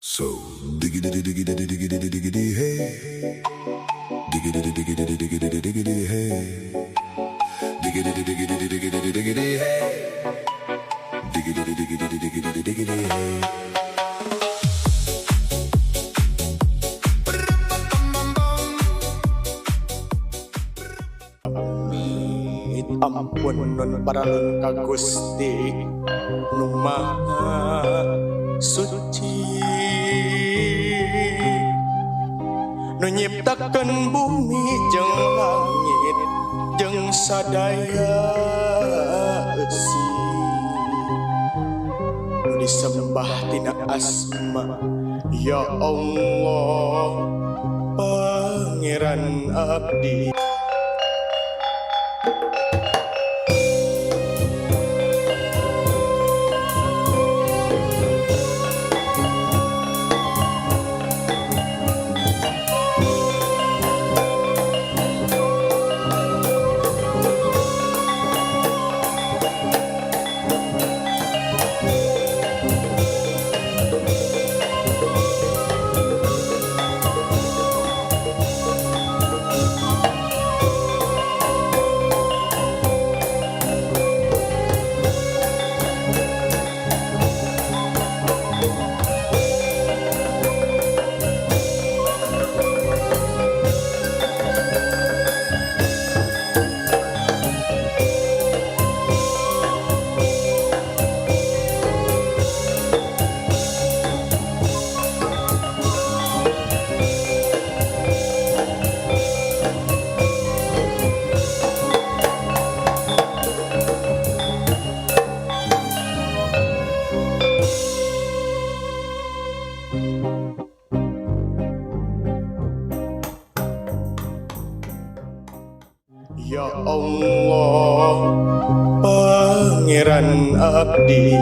So diggity diggity diggity diggity hey, diggity diggity diggity diggity hey, diggity diggity diggity diggity hey, diggity diggity diggity diggity hey. Ampun nun paralun ka Gusti nu Maha Suci, nu nyiptakeun bumi jeung langit jeung sadaya eusi, nu disembah tina asma ya Allah Pangeran abdi. Ya Allah Pangeran abdi,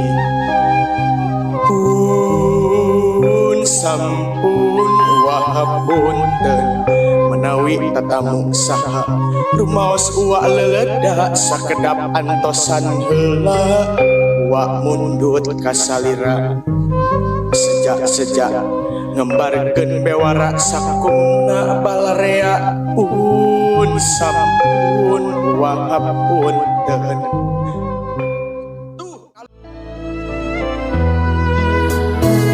pun sampun wahabunten menawi tatamu saha rumaos uwa leledak sakedap antosan heula uwa mundut kasalira sejak ngembarkeun bewara sakumna balarea pun sampun wahapunten.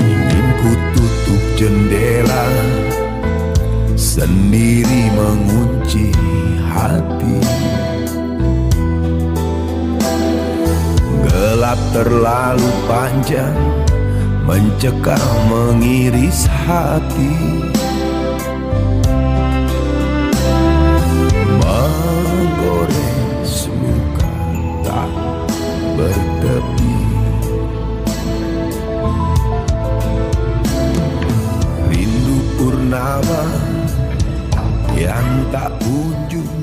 Ingin ku tutup jendela sendiri mengunci hati, gelap terlalu panjang mencekam mengiris hati, menggores luka tak bertepi. Rindu purnama yang tak kunjung